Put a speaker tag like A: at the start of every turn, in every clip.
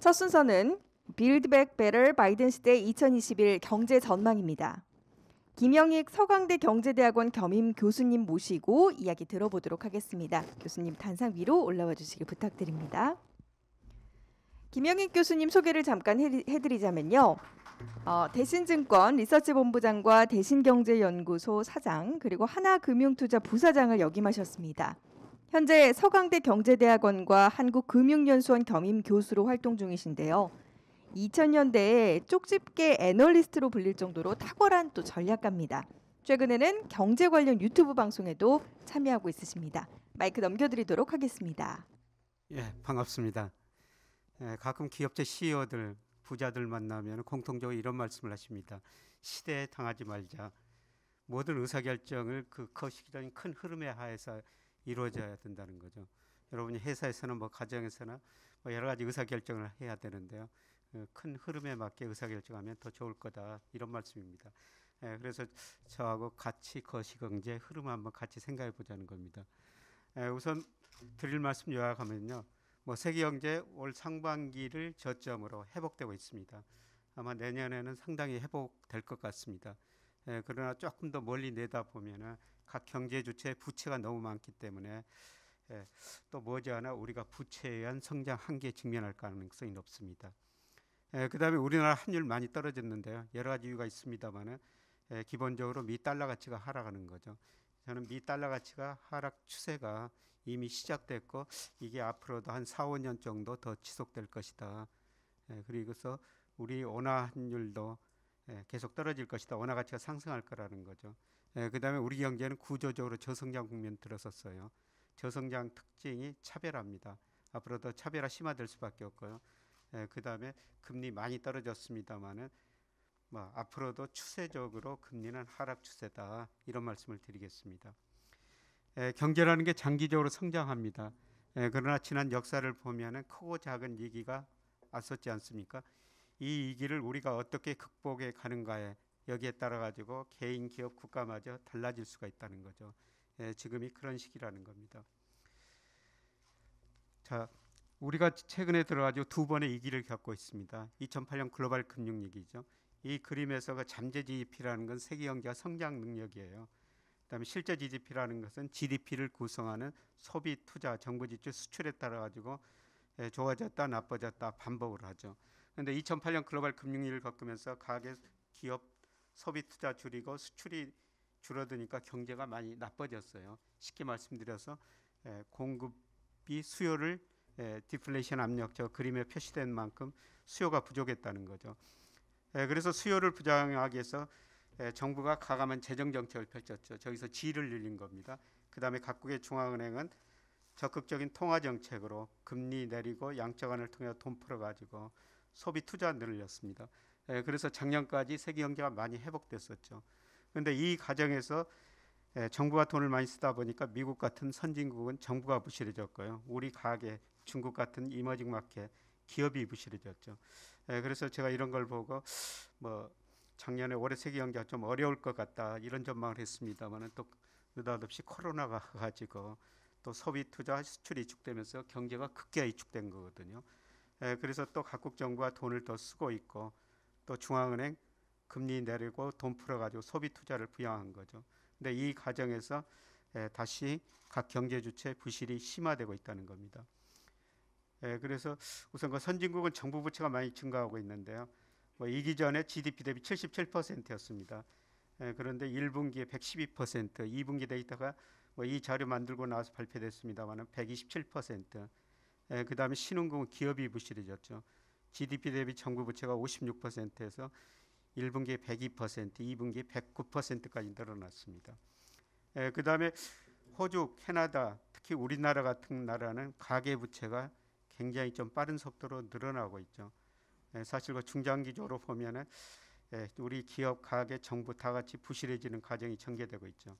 A: 첫 순서는 빌드 백 베터 바이든 시대 2021 경제 전망입니다. 김영익 서강대 경제대학원 겸임 교수님 모시고 이야기 들어보도록 하겠습니다. 교수님 단상 위로 올라와 주시길 부탁드립니다. 김영익 교수님 소개를 잠깐 해드리자면요. 대신증권 리서치본부장과 대신경제연구소 사장 그리고 하나금융투자 부사장을 역임하셨습니다. 현재 서강대 경제대학원과 한국금융연수원 겸임 교수로 활동 중이신데요. 2000년대에 쪽집게 애널리스트로 불릴 정도로 탁월한 또 전략가입니다. 최근에는 경제 관련 유튜브 방송에도 참여하고 있으십니다. 마이크 넘겨드리도록 하겠습니다.
B: 예, 반갑습니다. 가끔 기업체 CEO들, 부자들 만나면 공통적으로 이런 말씀을 하십니다. 시대에 당하지 말자. 모든 의사결정을 그 거시기적인 큰 흐름에 하에서 이루어져야 된다는 거죠. 여러분이 회사에서는 뭐 가정에서나 뭐 여러 가지 의사결정을 해야 되는데요. 큰 흐름에 맞게 의사결정하면 더 좋을 거다 이런 말씀입니다. 그래서 저하고 같이 거시경제 흐름 한번 같이 생각해 보자는 겁니다. 우선 드릴 말씀 요약하면요. 뭐 세계경제 올 상반기를 저점으로 회복되고 있습니다. 아마 내년에는 상당히 회복될 것 같습니다. 그러나 조금 더 멀리 내다보면은 각 경제 주체의 부채가 너무 많기 때문에 또 머지않아 우리가 부채에 의한 성장 한계에 직면할 가능성이 높습니다. 그 다음에 우리나라 환율 많이 떨어졌는데요. 여러 가지 이유가 있습니다만은 기본적으로 미 달러 가치가 하락하는 거죠. 저는 미 달러 가치가 하락 추세가 이미 시작됐고 이게 앞으로도 한 4, 5년 정도 더 지속될 것이다. 그리고서 우리 원화 환율도 계속 떨어질 것이다. 원화 가치가 상승할 거라는 거죠. 그 다음에 우리 경제는 구조적으로 저성장 국면 들어섰어요. 저성장 특징이 차별화입니다. 앞으로도 차별화 심화될 수밖에 없고요. 그 다음에 금리 많이 떨어졌습니다만은 뭐 앞으로도 추세적으로 금리는 하락 추세다 이런 말씀을 드리겠습니다. 경제라는 게 장기적으로 성장합니다. 그러나 지난 역사를 보면은 크고 작은 위기가 왔었지 않습니까? 이 위기를 우리가 어떻게 극복해 가는가에 여기에 따라 가지고 개인, 기업, 국가마저 달라질 수가 있다는 거죠. 지금이 그런 시기라는 겁니다. 자, 우리가 최근에 들어가지고 두 번의 위기를 겪고 있습니다. 2008년 글로벌 금융위기죠. 이 그림에서 그 잠재 GDP라는 건 세계 경제가 성장 능력이에요. 그다음에 실제 GDP라는 것은 GDP를 구성하는 소비, 투자, 정부 지출, 수출에 따라 가지고 좋아졌다, 나빠졌다 반복을 하죠. 그런데 2008년 글로벌 금융위기를 겪으면서 가계, 기업 소비, 투자 줄이고 수출이 줄어드니까 경제가 많이 나빠졌어요. 쉽게 말씀드려서 공급이 수요를 디플레이션 압력 저 그림에 표시된 만큼 수요가 부족했다는 거죠. 그래서 수요를 부양하기 위해서 정부가 과감한 재정 정책을 펼쳤죠. 저기서 G를 늘린 겁니다. 그 다음에 각국의 중앙은행은 적극적인 통화 정책으로 금리 내리고 양적완을 통해 돈 풀어가지고 소비 투자 늘렸습니다. 그래서 작년까지 세계 경제가 많이 회복됐었죠. 그런데 이 과정에서 정부가 돈을 많이 쓰다 보니까 미국 같은 선진국은 정부가 부실해졌고요. 우리 가게, 중국 같은 이머징 마켓, 기업이 부실해졌죠. 그래서 제가 이런 걸 보고 뭐 작년에 올해 세계 경제가 좀 어려울 것 같다 이런 전망을 했습니다만은 또 느닷없이 코로나가 가지고 또 소비, 투자, 수출이 위축되면서 경제가 극기가 위축된 거거든요. 그래서 또 각국 정부가 돈을 더 쓰고 있고 또 중앙은행 금리 내리고 돈 풀어가지고 소비 투자를 부양한 거죠. 근데 이 과정에서 다시 각 경제 주체 부실이 심화되고 있다는 겁니다. 그래서 우선 그 선진국은 정부 부채가 많이 증가하고 있는데요. 뭐 이기 전에 GDP 대비 77%였습니다. 그런데 1분기에 112%, 2분기 데이터가 뭐 이 자료 만들고 나서 발표됐습니다만은 127%. 그 다음에 신흥국은 기업이 부실해졌죠. GDP 대비 정부 부채가 56%에서 1분기에 102%, 2분기에 109%까지 늘어났습니다. 그 다음에 호주, 캐나다, 특히 우리나라 같은 나라는 가계 부채가 굉장히 좀 빠른 속도로 늘어나고 있죠. 사실 그 중장기적으로 보면은 우리 기업, 가계, 정부 다 같이 부실해지는 과정이 전개되고 있죠.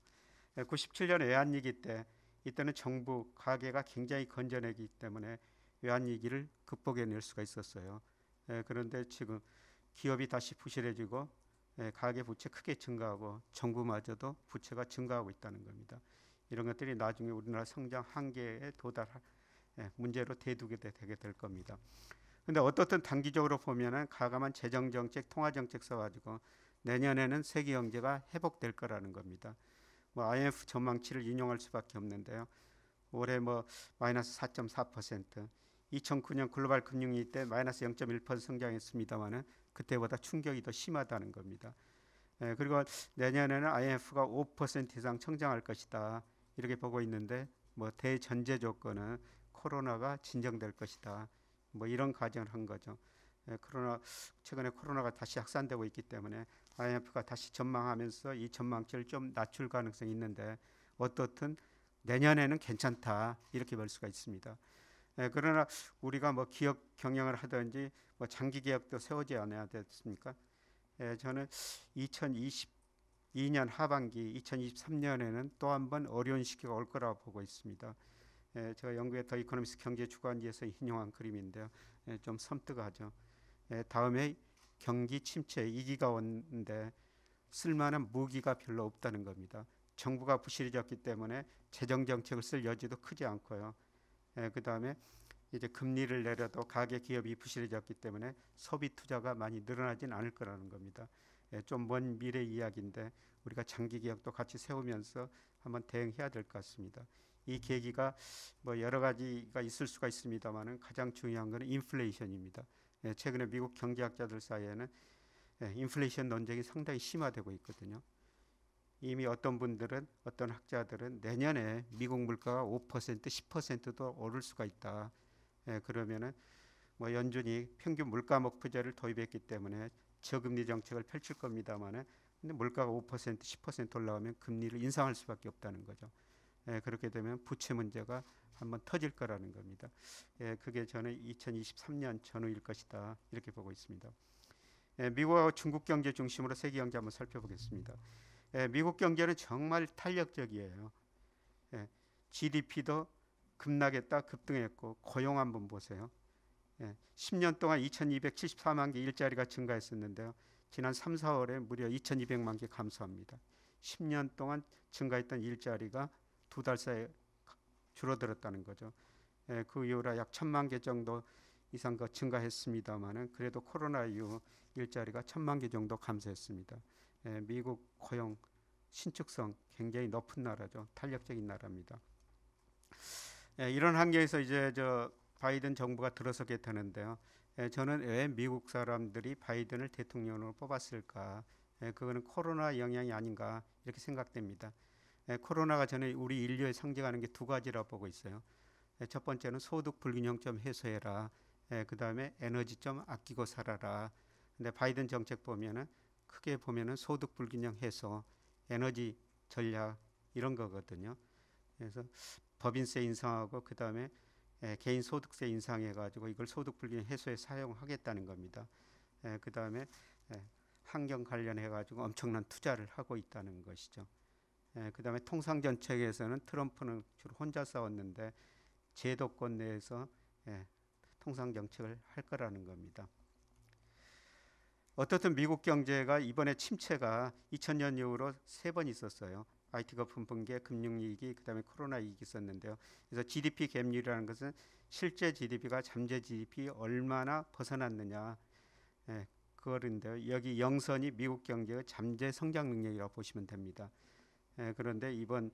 B: 97년 외환위기 때 이때는 정부, 가계가 굉장히 건전하기 때문에 외환위기를 극복해낼 수가 있었어요. 그런데 지금 기업이 다시 부실해지고 가계 부채 크게 증가하고 정부마저도 부채가 증가하고 있다는 겁니다. 이런 것들이 나중에 우리나라 성장 한계에 도달할 문제로 대두게 되게 될 겁니다. 근데 어떻든 단기적으로 보면은 가감한 재정 정책, 통화 정책 써가지고 내년에는 세계 경제가 회복될 거라는 겁니다. 뭐 IMF 전망치를 인용할 수밖에 없는데요. 올해 뭐 마이너스 4.4%, 2009년 글로벌 금융위기 때 마이너스 0.1% 성장했습니다만은 그때보다 충격이 더 심하다는 겁니다. 그리고 내년에는 IMF가 5% 이상 성장할 것이다 이렇게 보고 있는데 뭐 대전제 조건은 코로나가 진정될 것이다. 뭐 이런 가정을 한 거죠. 최근에 코로나가 다시 확산되고 있기 때문에 IMF가 다시 전망하면서 이 전망치를 좀 낮출 가능성이 있는데 어떻든 내년에는 괜찮다 이렇게 볼 수가 있습니다. 그러나 우리가 뭐 기업 경영을 하든지 뭐 장기 계획도 세우지 않아야 됐습니까? 저는 2022년 하반기, 2023년에는 또 한 번 어려운 시기가 올 거라고 보고 있습니다. 제가 영국의 더 이코노미스트 경제 주간지에서 인용한 그림인데요. 좀 섬뜩하죠. 다음에 경기 침체 2기가 오는데 쓸만한 무기가 별로 없다는 겁니다. 정부가 부실해졌기 때문에 재정 정책을 쓸 여지도 크지 않고요. 그 다음에 이제 금리를 내려도 가계 기업이 부실해졌기 때문에 소비 투자가 많이 늘어나진 않을 거라는 겁니다. 좀 먼 미래 이야기인데 우리가 장기 계획도 같이 세우면서 한번 대응해야 될 것 같습니다. 이 계기가 뭐 여러 가지가 있을 수가 있습니다만은 가장 중요한 것은 인플레이션입니다. 최근에 미국 경제학자들 사이에는 인플레이션 논쟁이 상당히 심화되고 있거든요. 이미 어떤 분들은 어떤 학자들은 내년에 미국 물가가 5% 10%도 오를 수가 있다. 그러면은 뭐 연준이 평균 물가 목표제를 도입했기 때문에 저금리 정책을 펼칠 겁니다만은 근데 물가가 5% 10% 올라가면 금리를 인상할 수밖에 없다는 거죠. 그렇게 되면 부채 문제가 한번 터질 거라는 겁니다. 그게 저는 2023년 전후일 것이다 이렇게 보고 있습니다. 미국하고 중국 경제 중심으로 세계 경제 한번 살펴보겠습니다. 미국 경제는 정말 탄력적이에요. GDP도 급락했다 급등했고 고용 한번 보세요. 10년 동안 2274만 개 일자리가 증가했었는데요. 지난 3, 4월에 무려 2200만 개 감소합니다. 10년 동안 증가했던 일자리가 두 달 사이에 줄어들었다는 거죠. 그 이후로 약 1000만 개 정도 이상 증가했습니다만은 그래도 코로나 이후 일자리가 1000만 개 정도 감소했습니다. 미국 고용 신축성 굉장히 높은 나라죠. 탄력적인 나라입니다. 이런 환경에서 이제 바이든 정부가 들어서게 되는데요. 저는 왜 미국 사람들이 바이든을 대통령으로 뽑았을까? 그거는 코로나 영향이 아닌가 이렇게 생각됩니다. 코로나가 저는 우리 인류에 상징하는 게 두 가지라고 보고 있어요. 첫 번째는 소득 불균형 좀 해소해라. 그 다음에 에너지 좀 아끼고 살아라. 근데 바이든 정책 보면은 크게 보면은 소득 불균형 해소, 에너지 전략 이런 거거든요. 그래서 법인세 인상하고 그 다음에 개인 소득세 인상해가지고 이걸 소득 불균형 해소에 사용하겠다는 겁니다. 그 다음에 환경 관련해가지고 엄청난 투자를 하고 있다는 것이죠. 그 다음에 통상 정책에서는 트럼프는 주로 혼자 싸웠는데 제도권 내에서 통상 정책을 할 거라는 겁니다. 어떻든 미국 경제가 이번에 침체가 2000년 이후로 3번 있었어요. IT 거품 붕괴, 금융위기, 그다음에 코로나 위기 있었는데요. 그래서 GDP 갭률이라는 것은 실제 GDP가 잠재 GDP 얼마나 벗어났느냐 그거인데요. 여기 영선이 미국 경제의 잠재 성장 능력이라고 보시면 됩니다. 그런데 이번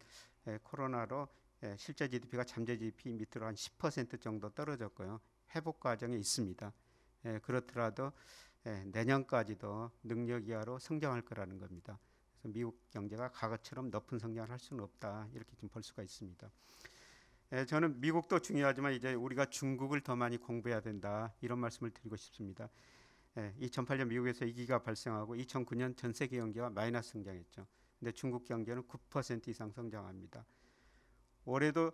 B: 코로나로 실제 GDP가 잠재 GDP 밑으로 한 10% 정도 떨어졌고요. 회복 과정에 있습니다. 그렇더라도 내년까지도 능력 이하로 성장할 거라는 겁니다. 그래서 미국 경제가 과거처럼 높은 성장을 할 수는 없다 이렇게 좀 볼 수가 있습니다. 저는 미국도 중요하지만 이제 우리가 중국을 더 많이 공부해야 된다 이런 말씀을 드리고 싶습니다. 2008년 미국에서 위기가 발생하고 2009년 전 세계 경제가 마이너스 성장했죠. 근데 중국 경제는 9% 이상 성장합니다. 올해도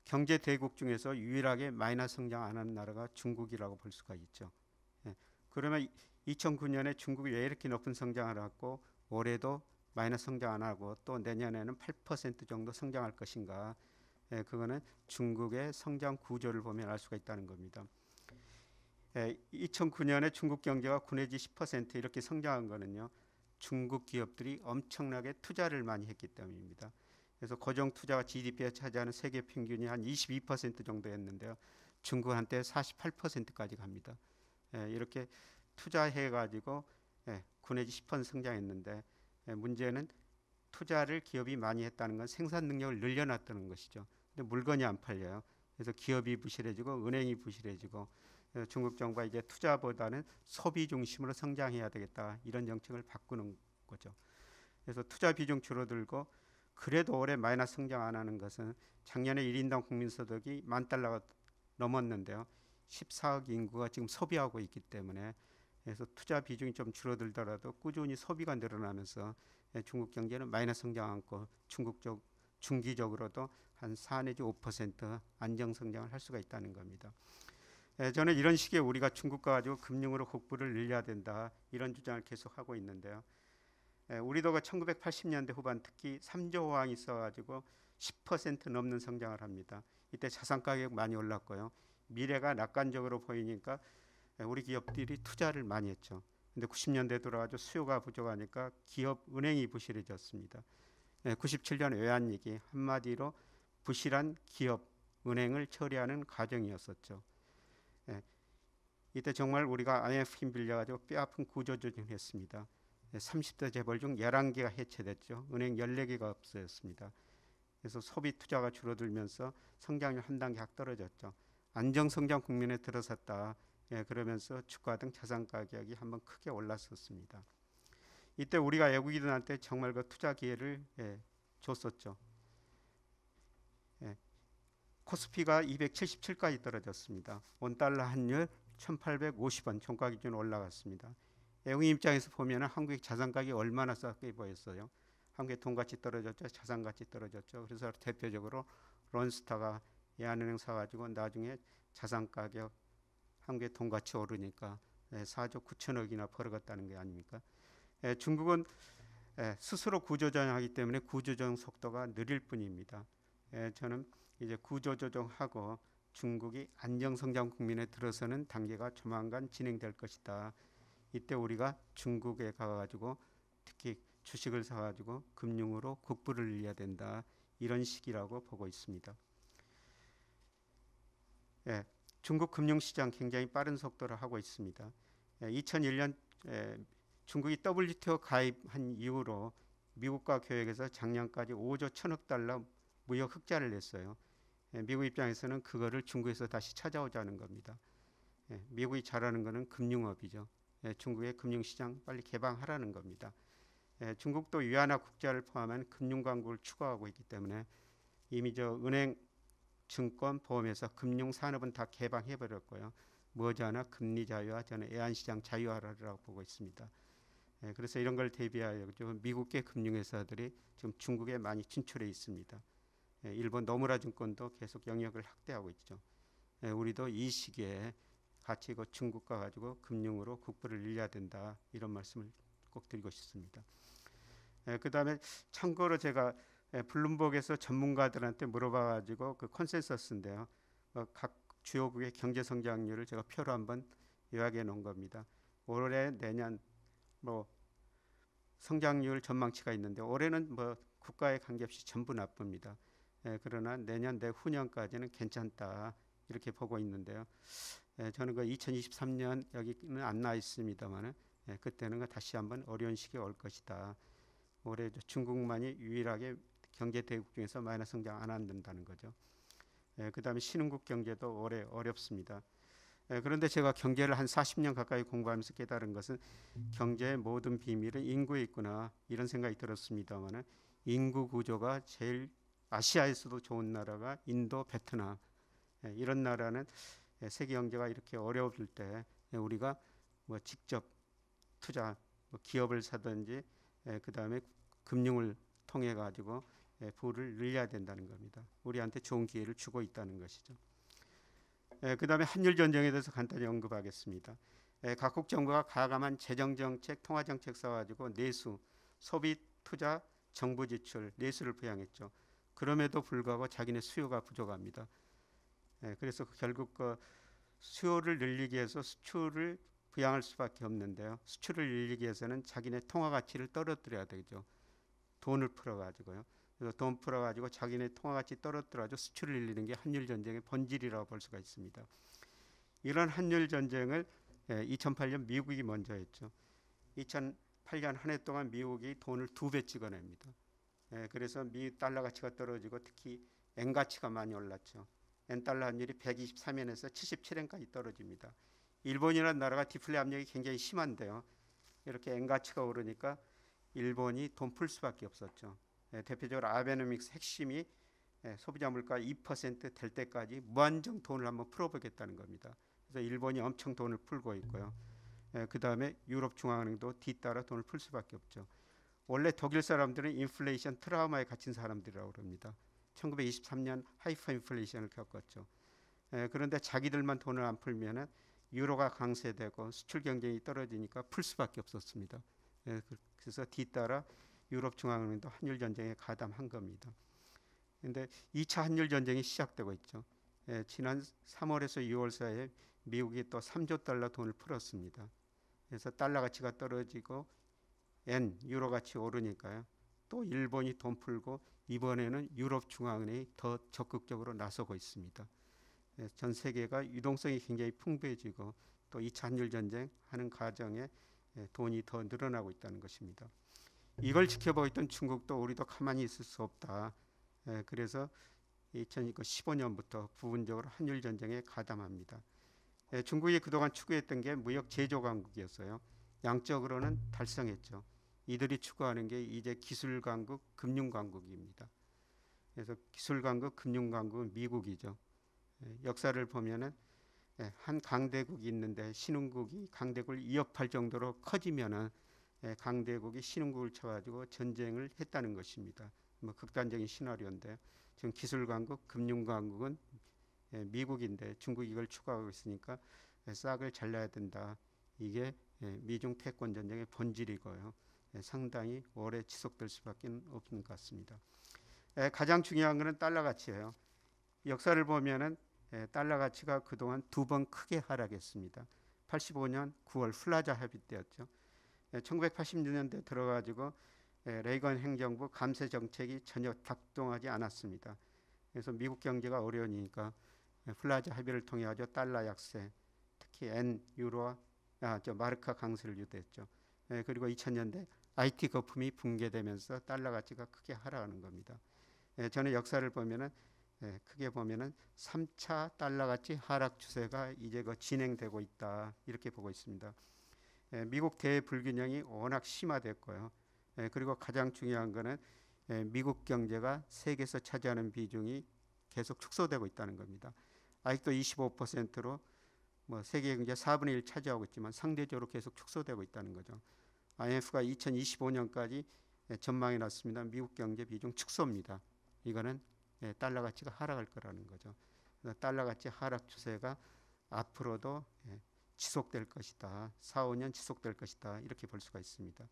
B: 경제 대국 중에서 유일하게 마이너스 성장 안 하는 나라가 중국이라고 볼 수가 있죠. 그러면 2009년에 중국이 왜 이렇게 높은 성장을 했고 올해도 마이너스 성장 안 하고 또 내년에는 8% 정도 성장할 것인가? 그거는 중국의 성장 구조를 보면 알 수가 있다는 겁니다. 2009년에 중국 경제가 9 내지 10% 이렇게 성장한 거는요. 중국 기업들이 엄청나게 투자를 많이 했기 때문입니다. 그래서 고정 투자가 GDP에 차지하는 세계 평균이 한 22% 정도였는데요. 중국은 한때 48%까지 갑니다. 이렇게 투자해가지고 9 내지 10% 성장했는데 문제는 투자를 기업이 많이 했다는 건 생산 능력을 늘려놨다는 것이죠. 근데 물건이 안 팔려요. 그래서 기업이 부실해지고 은행이 부실해지고 중국 정부가 이제 투자보다는 소비 중심으로 성장해야 되겠다 이런 정책을 바꾸는 거죠. 그래서 투자 비중 줄어들고 그래도 올해 마이너스 성장 안 하는 것은 작년에 1인당 국민소득이 $10,000가 넘었는데요. 14억 인구가 지금 소비하고 있기 때문에 그래서 투자 비중이 좀 줄어들더라도 꾸준히 소비가 늘어나면서 중국 경제는 마이너스 성장 않고 중기적으로도 한 4 내지 5% 안정 성장을 할 수가 있다는 겁니다. 저는 이런 식의 우리가 중국과 가지고 금융으로 국부를 늘려야 된다 이런 주장을 계속하고 있는데요. 우리도 1980년대 후반 특히 3조 호황이 있어가지고 10% 넘는 성장을 합니다. 이때 자산 가격 많이 올랐고요. 미래가 낙관적으로 보이니까 우리 기업들이 투자를 많이 했죠. 근데 90년대 들어가지고 수요가 부족하니까 기업 은행이 부실해졌습니다. 97년 외환위기 한마디로 부실한 기업 은행을 처리하는 과정이었었죠. 이때 정말 우리가 IMF 힘 빌려가지고 뼈아픈 구조조정을 했습니다. 30대 재벌 중 11개가 해체됐죠. 은행 14개가 없어졌습니다. 그래서 소비 투자가 줄어들면서 성장률 한 단계 확 떨어졌죠. 안정성장 국면에 들어섰다. 그러면서 주가 등 자산 가격이 한번 크게 올랐었습니다. 이때 우리가 외국인들한테 정말 그 투자 기회를 줬었죠. 코스피가 277까지 떨어졌습니다. 원달러 환율 1850원 종가 기준 올라갔습니다. 외국인 입장에서 보면 한국의 자산 가격이 얼마나 싸게 보였어요. 한국의 돈 가치 떨어졌죠. 자산 가치 떨어졌죠. 그래서 대표적으로 론스타가 예한은행 사가지고 나중에 자산 가격 한국의 돈 가치 오르니까 4조 9천억이나 벌어갔다는 게 아닙니까? 중국은 스스로 구조조정하기 때문에 구조조정 속도가 느릴 뿐입니다. 저는 이제 구조조정하고 중국이 안정성장 국면에 들어서는 단계가 조만간 진행될 것이다. 이때 우리가 중국에 가가지고 특히 주식을 사가지고 금융으로 국부를 늘려야 된다. 이런 시기라고 보고 있습니다. 중국 금융시장 굉장히 빠른 속도로 하고 있습니다. 2001년 중국이 WTO 가입한 이후로 미국과 교역에서 작년까지 5조 1천억 달러 무역 흑자를 냈어요. 미국 입장에서는 그거를 중국에서 다시 찾아오자는 겁니다. 미국이 잘하는 거는 금융업이죠. 중국의 금융시장 빨리 개방하라는 겁니다. 중국도 위안화 국자를 포함한 금융광고를 추구하고 있기 때문에 이미 은행, 증권, 보험에서 금융산업은 다 개방해버렸고요. 머지않아 금리 자유화, 저는 애완시장 자유화라고 보고 있습니다. 그래서 이런 걸 대비하여 미국계 금융회사들이 지금 중국에 많이 진출해 있습니다. 일본 노무라 증권도 계속 영역을 확대하고 있죠. 우리도 이 시기에 같이 중국과 가지고 금융으로 국부를 늘려야 된다 이런 말씀을 꼭 드리고 싶습니다. 그 다음에 참고로 제가 블룸버그에서 전문가들한테 물어봐가지고 그 컨센서스인데요. 각 주요국의 경제 성장률을 제가 표로 한번 요약해 놓은 겁니다. 올해 내년 성장률 전망치가 있는데 올해는 국가에 관계없이 전부 나쁩니다. 그러나 내년 내후년까지는 괜찮다 이렇게 보고 있는데요. 저는 2023년 여기는 안 나와 있습니다만 그때는 다시 한번 어려운 시기가 올 것이다. 올해 중국만이 유일하게 경제 대국 중에서 마이너스 성장 안 한다는 거죠. 그 다음에 신흥국 경제도 올해 어렵습니다. 그런데 제가 경제를 한 40년 가까이 공부하면서 깨달은 것은 경제의 모든 비밀은 인구에 있구나 이런 생각이 들었습니다만 인구 구조가 제일 아시아에서도 좋은 나라가 인도, 베트남 이런 나라는 세계 경제가 이렇게 어려울 때 우리가 직접 투자 기업을 사든지 그 다음에 금융을 통해 가지고 부를 늘려야 된다는 겁니다. 우리한테 좋은 기회를 주고 있다는 것이죠. 그 다음에 한일 전쟁에 대해서 간단히 언급하겠습니다. 각국 정부가 가감한 재정정책, 통화정책 써가지고 내수, 소비, 투자, 정부 지출, 내수를 부양했죠. 그럼에도 불구하고 자기네 수요가 부족합니다. 그래서 결국 수요를 늘리기 위해서 수출을 부양할 수밖에 없는데요. 수출을 늘리기 위해서는 자기네 통화 가치를 떨어뜨려야 되죠. 돈을 풀어가지고요. 그래서 돈 풀어가지고 자기네 통화 가치 떨어뜨려가지고 수출을 늘리는 게 한일 전쟁의 본질이라고 볼 수가 있습니다. 이런 한일 전쟁을 2008년 미국이 먼저 했죠. 2008년 한 해 동안 미국이 돈을 2배 찍어냅니다. 그래서 미 달러 가치가 떨어지고 특히 엔 가치가 많이 올랐죠. 엔 달러 환율이 123엔에서 77엔까지 떨어집니다. 일본이라는 나라가 디플레 압력이 굉장히 심한데요. 이렇게 엔 가치가 오르니까 일본이 돈 풀 수밖에 없었죠. 대표적으로 아베노믹스 핵심이 소비자 물가 2%될 때까지 무한정 돈을 한번 풀어보겠다는 겁니다. 그래서 일본이 엄청 돈을 풀고 있고요. 그 다음에 유럽 중앙은행도 뒤따라 돈을 풀 수밖에 없죠. 원래 독일 사람들은 인플레이션 트라우마에 갇힌 사람들이라고 합니다. 1923년 하이퍼 인플레이션을 겪었죠. 그런데 자기들만 돈을 안 풀면은 유로가 강세되고 수출 경쟁이 떨어지니까 풀 수밖에 없었습니다. 그래서 뒤따라 유럽 중앙은행도 한일 전쟁에 가담한 겁니다. 그런데 2차 한일 전쟁이 시작되고 있죠. 지난 3월에서 6월 사이에 미국이 또 3조 달러 돈을 풀었습니다. 그래서 달러 가치가 떨어지고 엔, 유로 가치 오르니까요. 또 일본이 돈 풀고 이번에는 유럽 중앙은행이 더 적극적으로 나서고 있습니다. 전 세계가 유동성이 굉장히 풍부해지고 또 2차 한일 전쟁 하는 과정에 돈이 더 늘어나고 있다는 것입니다. 이걸 지켜보고 있던 중국도 우리도 가만히 있을 수 없다. 그래서 2015년부터 부분적으로 한일 전쟁에 가담합니다. 중국이 그동안 추구했던 게 무역 제조 강국이었어요. 양적으로는 달성했죠. 이들이 추구하는 게 이제 기술 강국, 금융 강국입니다. 그래서 기술 강국, 금융 강국은 미국이죠. 역사를 보면은 한 강대국이 있는데 신흥국이 강대국을 위협할 정도로 커지면은 강대국이 신흥국을 쳐가지고 전쟁을 했다는 것입니다. 뭐 극단적인 시나리오인데 지금 기술 강국, 금융 강국은 미국인데 중국이 이걸 추구하고 있으니까 싹을 잘라야 된다. 이게 미중 패권 전쟁의 본질이고요. 상당히 오래 지속될 수밖에 없는 것 같습니다. 가장 중요한 것은 달러 가치예요. 역사를 보면은 달러 가치가 그동안 2번 크게 하락했습니다. 85년 9월 플라자 합의 때였죠. 1986년대 들어가지고 레이건 행정부 감세 정책이 전혀 작동하지 않았습니다. 그래서 미국 경제가 어려우니까 플라자 합의를 통해 가지고 달러 약세, 특히 엔, 유로와 마르카 강세를 유도했죠. 그리고 2000년대 IT 거품이 붕괴되면서 달러 가치가 크게 하락하는 겁니다. 저는 역사를 보면은 크게 보면은 3차 달러 가치 하락 추세가 이제 진행되고 있다 이렇게 보고 있습니다. 미국 대불균형이 워낙 심화됐고요. 그리고 가장 중요한 거는 미국 경제가 세계에서 차지하는 비중이 계속 축소되고 있다는 겁니다. 아직도 25%로 뭐 세계 경제 4분의 1 차지하고 있지만 상대적으로 계속 축소되고 있다는 거죠. IMF가 2025년까지 전망해 놨습니다. 미국 경제 비중 축소입니다. 이거는 달러 가치가 하락할 거라는 거죠. 달러 가치 하락 추세가 앞으로도 지속될 것이다. 4, 5년 지속될 것이다. 이렇게 볼 수가 있습니다.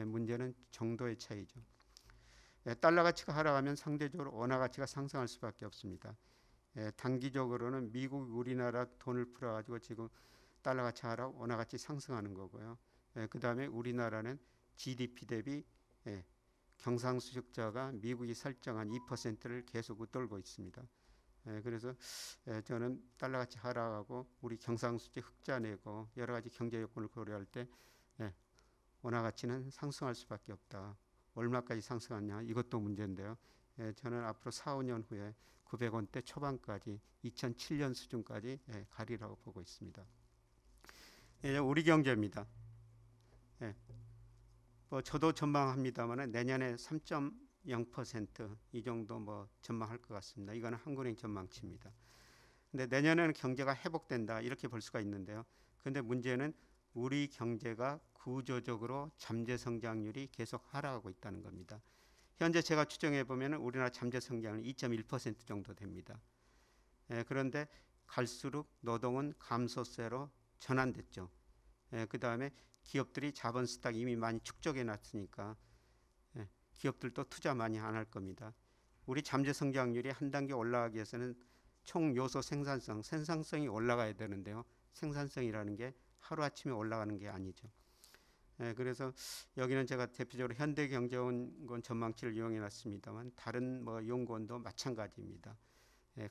B: 문제는 정도의 차이죠. 달러 가치가 하락하면 상대적으로 원화 가치가 상승할 수밖에 없습니다. 단기적으로는 미국, 우리나라 돈을 풀어가지고 지금 달러 가치 하락, 원화 가치 상승하는 거고요. 그 다음에 우리나라는 GDP 대비 경상수적자가 미국이 설정한 2%를 계속 웃돌고 있습니다. 그래서 저는 달러 가치 하락하고 우리 경상수지 흑자 내고 여러 가지 경제 요건을 고려할 때 원화 가치는 상승할 수밖에 없다. 얼마까지 상승하냐 이것도 문제인데요. 저는 앞으로 4, 5년 후에 900원대 초반까지 2007년 수준까지 가리라고 보고 있습니다. 우리 경제입니다. 뭐 저도 전망합니다만 내년에 3.0% 이 정도 뭐 전망할 것 같습니다. 이거는 한국은행 전망치입니다. 근데 내년에는 경제가 회복된다 이렇게 볼 수가 있는데요. 그런데 문제는 우리 경제가 구조적으로 잠재 성장률이 계속 하락하고 있다는 겁니다. 현재 제가 추정해 보면 우리나라 잠재 성장률 2.1% 정도 됩니다. 그런데 갈수록 노동은 감소세로 전환됐죠. 그 다음에 기업들이 자본 스탁 이미 많이 축적해 놨으니까 기업들도 투자 많이 안 할 겁니다. 우리 잠재 성장률이 한 단계 올라가기 위해서는 총 요소 생산성이 올라가야 되는데요. 생산성이라는 게 하루아침에 올라가는 게 아니죠. 그래서 여기는 제가 대표적으로 현대경제원 전망치를 이용해 놨습니다만 다른 뭐 연구원도 마찬가지입니다.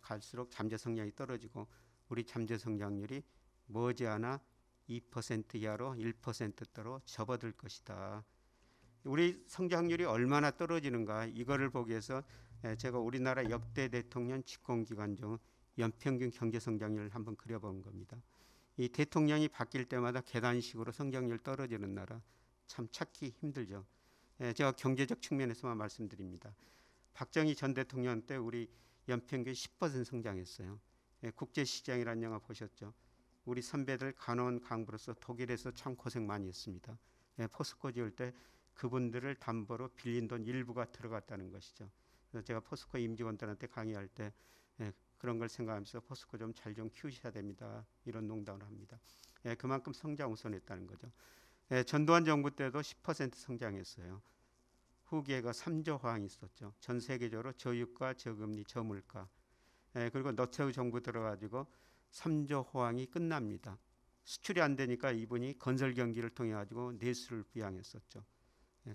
B: 갈수록 잠재 성장이 떨어지고 우리 잠재 성장률이 머지않아 2% 이하로 1%대로 접어들 것이다. 우리 성장률이 얼마나 떨어지는가 이거를 보기 위해서 제가 우리나라 역대 대통령 집권 기간 중 연평균 경제 성장률을 한번 그려본 겁니다. 이 대통령이 바뀔 때마다 계단식으로 성장률 떨어지는 나라 참 찾기 힘들죠. 제가 경제적 측면에서만 말씀드립니다. 박정희 전 대통령 때 우리 연평균 10% 성장했어요. 국제시장이라는 영화 보셨죠? 우리 선배들 간원 강부로서 독일에서 참 고생 많이 했습니다. 포스코 지을 때 그분들을 담보로 빌린 돈 일부가 들어갔다는 것이죠. 그래서 제가 포스코 임직원들한테 강의할 때 그런 걸 생각하면서 포스코 좀 잘 좀 키우셔야 됩니다. 이런 농담을 합니다. 그만큼 성장 우선했다는 거죠. 전두환 정부 때도 10% 성장했어요. 후기에가 3조 화환이 있었죠. 전 세계적으로 저유가, 저금리, 저물가. 그리고 노태우 정부 들어가지고 3조 호황이 끝납니다. 수출이 안 되니까 이분이 건설 경기를 통해 가지고 내수를 부양했었죠.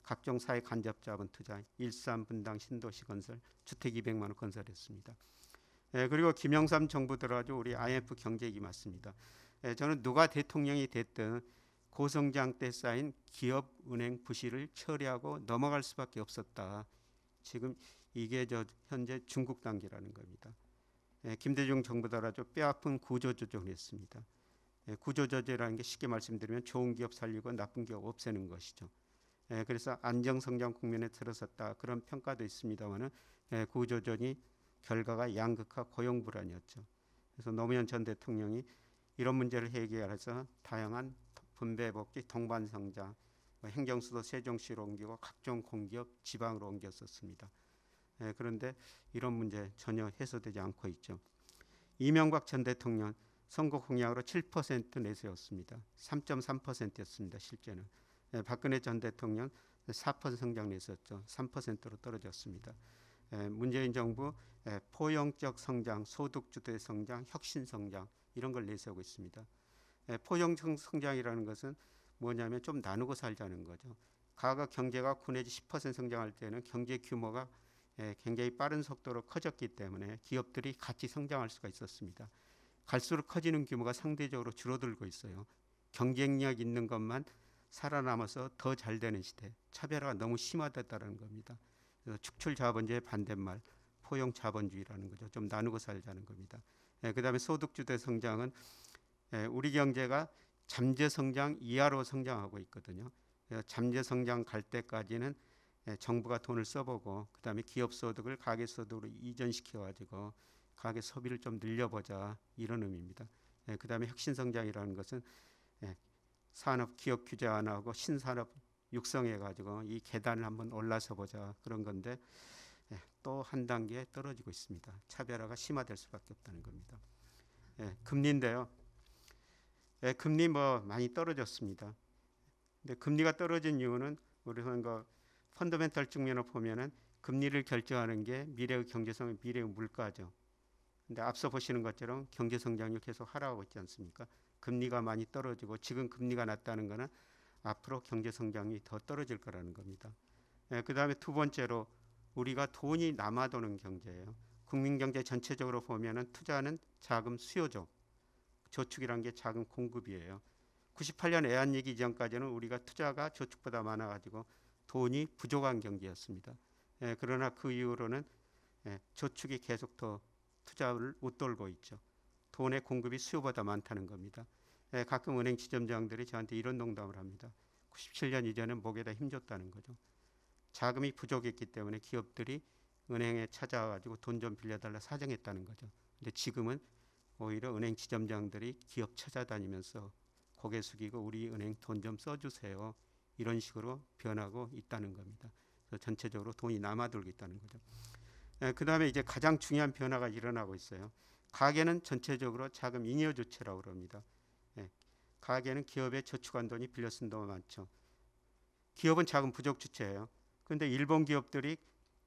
B: 각종 사회 간접 자본 투자, 일산 분당 신도시 건설, 주택 200만 원 건설했습니다. 그리고 김영삼 정부 들어가지고 우리 IMF 경제위기 맞습니다. 저는 누가 대통령이 됐든 고성장 때 쌓인 기업 은행 부실을 처리하고 넘어갈 수밖에 없었다. 지금 이게 현재 중국 단계라는 겁니다. 김대중 정부 들어가지고 뼈아픈 구조조정을 했습니다. 구조조정이라는 게 쉽게 말씀드리면 좋은 기업 살리고 나쁜 기업 없애는 것이죠. 그래서 안정성장 국면에 들어섰다 그런 평가도 있습니다만은 구조조정이 결과가 양극화 고용 불안이었죠. 그래서 노무현 전 대통령이 이런 문제를 해결해서 다양한 분배복지, 동반성장, 행정수도 세종시로 옮기고 각종 공기업 지방으로 옮겼었습니다. 그런데 이런 문제 전혀 해소되지 않고 있죠. 이명박 전 대통령 선거 공약으로 7% 내세웠습니다. 3.3%였습니다. 실제는. 박근혜 전 대통령 4% 성장 내세웠죠. 3%로 떨어졌습니다. 문재인 정부 포용적 성장, 소득주도의 성장, 혁신 성장 이런 걸 내세우고 있습니다. 포용적 성장이라는 것은 뭐냐면 좀 나누고 살자는 거죠. 과거 경제가 9 내지 10% 성장할 때는 경제 규모가 굉장히 빠른 속도로 커졌기 때문에 기업들이 같이 성장할 수가 있었습니다. 갈수록 커지는 규모가 상대적으로 줄어들고 있어요. 경쟁력 있는 것만 살아남아서 더 잘 되는 시대, 차별화가 너무 심화됐다는 겁니다. 그래서 축출 자본주의의 반대말 포용 자본주의라는 거죠. 좀 나누고 살자는 겁니다. 그다음에 소득주도 성장은 우리 경제가 잠재 성장 이하로 성장하고 있거든요. 잠재 성장 갈 때까지는 정부가 돈을 써보고 그다음에 기업 소득을 가계 소득으로 이전시켜가지고 가계 소비를 좀 늘려보자 이런 의미입니다. 그다음에 혁신 성장이라는 것은 산업 기업 규제 안 하고 신산업 육성해가지고 이 계단을 한번 올라서 보자 그런 건데 또 한 단계 떨어지고 있습니다. 차별화가 심화될 수밖에 없다는 겁니다. 금리인데요. 금리 뭐 많이 떨어졌습니다. 근데 금리가 떨어진 이유는 우리는 펀더멘털 측면으로 보면은 금리를 결정하는 게 미래의 경제성, 미래의 물가죠. 근데 앞서 보시는 것처럼 경제 성장률 계속 하락하고 있지 않습니까? 금리가 많이 떨어지고 지금 금리가 낮다는 것은 앞으로 경제 성장이 더 떨어질 거라는 겁니다. 그다음에 두 번째로 우리가 돈이 남아도는 경제예요. 국민 경제 전체적으로 보면은 투자는 자금 수요죠. 저축이란 게 자금 공급이에요. 98년 외환위기 이전까지는 우리가 투자가 저축보다 많아가지고 돈이 부족한 경제였습니다. 그러나 그 이후로는 저축이 계속 더 투자를 웃돌고 있죠. 돈의 공급이 수요보다 많다는 겁니다. 가끔 은행 지점장들이 저한테 이런 농담을 합니다. 97년 이전엔 목에다 힘줬다는 거죠. 자금이 부족했기 때문에 기업들이 은행에 찾아와가지고 돈 좀 빌려달라 사정했다는 거죠. 근데 지금은 오히려 은행 지점장들이 기업 찾아다니면서 고개 숙이고 우리 은행 돈 좀 써주세요. 이런 식으로 변하고 있다는 겁니다. 그래서 전체적으로 돈이 남아돌고 있다는 거죠. 그 다음에 이제 가장 중요한 변화가 일어나고 있어요. 가계는 전체적으로 자금 잉여 주체라고 그럽니다. 가계는 기업에 저축한 돈이 빌려 쓴 돈 많죠. 기업은 자금 부족 주체예요. 그런데 일본 기업들이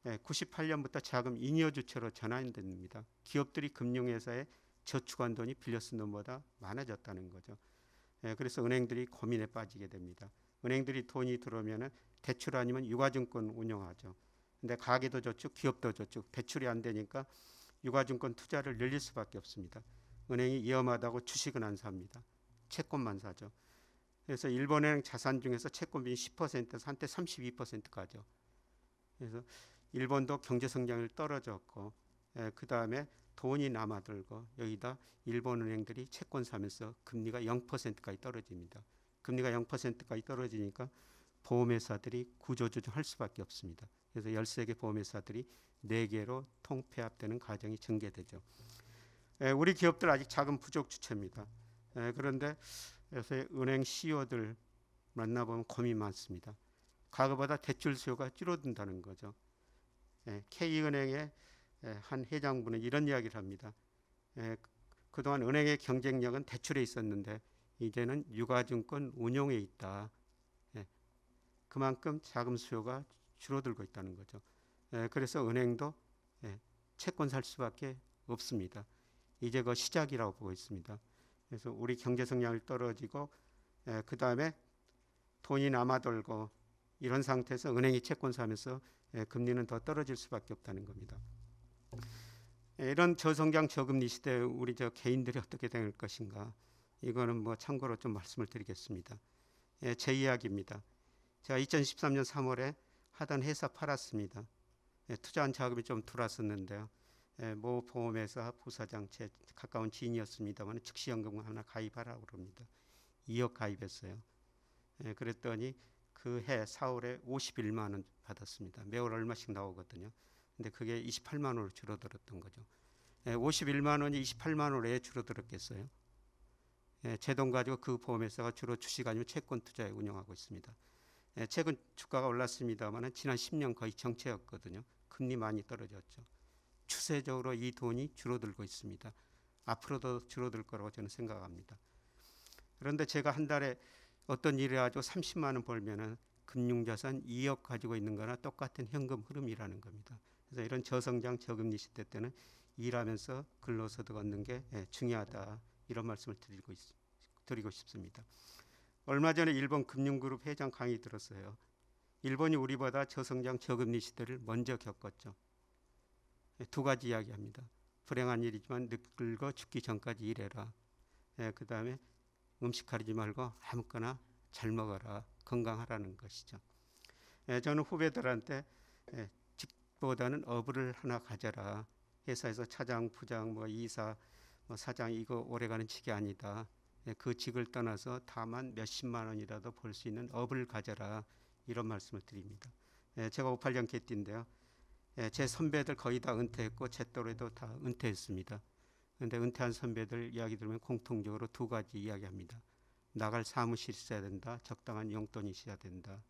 B: 98년부터 자금 잉여 주체로 전환됩니다. 기업들이 금융회사에 저축한 돈이 빌려 쓴 돈보다 많아졌다는 거죠. 그래서 은행들이 고민에 빠지게 됩니다. 은행들이 돈이 들어오면 대출 아니면 유가증권 운용하죠. 근데 가게도 저축, 기업도 저축, 대출이 안 되니까 유가증권 투자를 늘릴 수밖에 없습니다. 은행이 위험하다고 주식은 안 삽니다. 채권만 사죠. 그래서 일본은행 자산 중에서 채권비 10%에서 한때 32% 가죠. 그래서 일본도 경제 성장률 떨어졌고, 그 다음에 돈이 남아들고 여기다 일본 은행들이 채권 사면서 금리가 0%까지 떨어집니다. 금리가 0%까지 떨어지니까 보험회사들이 구조조정할 수밖에 없습니다. 그래서 13개 보험회사들이 4개로 통폐합되는 과정이 전개되죠. 우리 기업들 아직 자금 부족 주체입니다. 그런데 요새 은행 CEO들 만나보면 고민이 많습니다. 과거보다 대출 수요가 줄어든다는 거죠. K은행의 한 회장분은 이런 이야기를 합니다. 그동안 은행의 경쟁력은 대출에 있었는데 이제는 유가증권 운용에 있다. 그만큼 자금 수요가 줄어들고 있다는 거죠. 그래서 은행도 채권 살 수밖에 없습니다. 이제 그 시작이라고 보고 있습니다. 그래서 우리 경제 성장이 떨어지고 그 다음에 돈이 남아돌고 이런 상태에서 은행이 채권 사면서 금리는 더 떨어질 수밖에 없다는 겁니다. 이런 저성장 저금리 시대에 우리 개인들이 어떻게 될 것인가, 이거는 뭐 참고로 좀 말씀을 드리겠습니다. 제 이야기입니다. 제가 2013년 3월에 하던 회사 팔았습니다. 투자한 자금이 좀 들어왔었는데요. 모 보험회사 부사장 제 가까운 지인이었습니다만 즉시연금 하나 가입하라고 그럽니다. 2억 가입했어요. 그랬더니 그 해 4월에 51만 원 받았습니다. 매월 얼마씩 나오거든요. 근데 그게 28만 원으로 줄어들었던 거죠. 51만 원이 28만 원으로 왜 줄어들었겠어요? 제 돈 가지고 그 보험회사가 주로 주식 아니면 채권 투자에 운영하고 있습니다. 최근 주가가 올랐습니다만 지난 10년 거의 정체였거든요. 금리 많이 떨어졌죠. 추세적으로 이 돈이 줄어들고 있습니다. 앞으로도 줄어들 거라고 저는 생각합니다. 그런데 제가 한 달에 어떤 일을 가지고 30만 원 벌면은 금융자산 2억 가지고 있는 거나 똑같은 현금 흐름이라는 겁니다. 그래서 이런 저성장 저금리 시대 때는 일하면서 근로소득 얻는 게 중요하다, 이런 말씀을 드리고 싶습니다. 얼마 전에 일본 금융그룹 회장 강의 들었어요. 일본이 우리보다 저성장 저금리 시대를 먼저 겪었죠. 2가지 이야기합니다. 불행한 일이지만 늙어 죽기 전까지 일해라. 그 다음에 음식 가리지 말고 아무거나 잘 먹어라. 건강하라는 것이죠. 저는 후배들한테 직보다는 업을 하나 가져라. 회사에서 차장, 부장, 이사, 사장, 이거 오래가는 직이 아니다. 그 직을 떠나서 다만 몇십만 원이라도 벌 수 있는 업을 가져라, 이런 말씀을 드립니다. 제가 58년 개띠인데요. 제 선배들 거의 다 은퇴했고 제 또래도 다 은퇴했습니다. 그런데 은퇴한 선배들 이야기 들으면 공통적으로 2가지 이야기합니다. 나갈 사무실 있어야 된다. 적당한 용돈이 있어야 된다.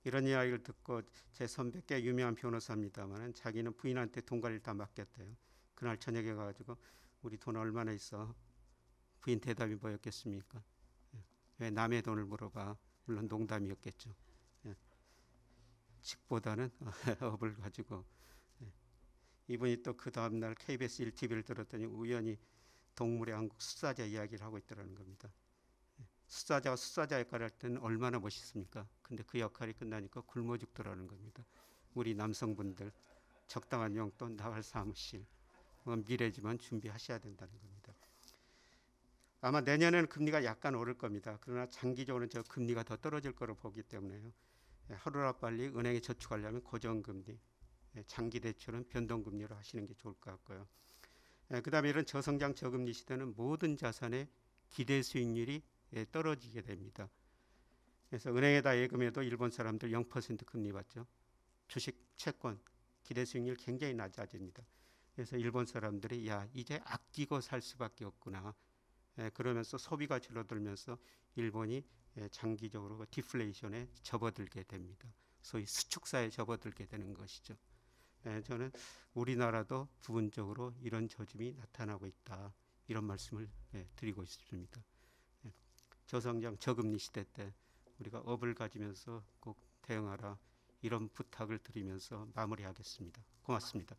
B: 이런 이야기를 듣고 제 선배 꽤 유명한 변호사입니다만 자기는 부인한테 돈 관리를 다 맡겼대요. 그날 저녁에 가가지고 우리 돈 얼마나 있어? 부인 대답이 뭐였겠습니까? 왜 남의 돈을 물어봐? 물론 농담이었겠죠. 직보다는 업을 가지고. 이분이 또 그 다음날 KBS 1TV를 들었더니 우연히 동물의 왕국 수사자 이야기를 하고 있더라는 겁니다. 수사자가 수사자 역할을 할 때는 얼마나 멋있습니까? 근데 그 역할이 끝나니까 굶어 죽더라는 겁니다. 우리 남성분들 적당한 용돈, 나갈 사무실, 미래지만 준비하셔야 된다는 겁니다. 아마 내년에는 금리가 약간 오를 겁니다. 그러나 장기적으로는 저 금리가 더 떨어질 거로 보기 때문에요. 하루나 빨리 은행에 저축하려면 고정금리, 장기 대출은 변동금리로 하시는 게 좋을 것 같고요. 그 다음에 이런 저성장 저금리 시대는 모든 자산의 기대 수익률이 떨어지게 됩니다. 그래서 은행에다 예금해도 일본 사람들 0% 금리 받죠. 주식, 채권, 기대 수익률 굉장히 낮아집니다. 그래서 일본 사람들이 이제 아끼고 살 수밖에 없구나. 그러면서 소비가 줄어들면서 일본이 장기적으로 디플레이션에 접어들게 됩니다. 소위 수축사에 접어들게 되는 것이죠. 저는 우리나라도 부분적으로 이런 조짐이 나타나고 있다, 이런 말씀을 드리고 싶습니다. 저성장 저금리 시대 때 우리가 업을 가지면서 꼭 대응하라, 이런 부탁을 드리면서 마무리하겠습니다. 고맙습니다.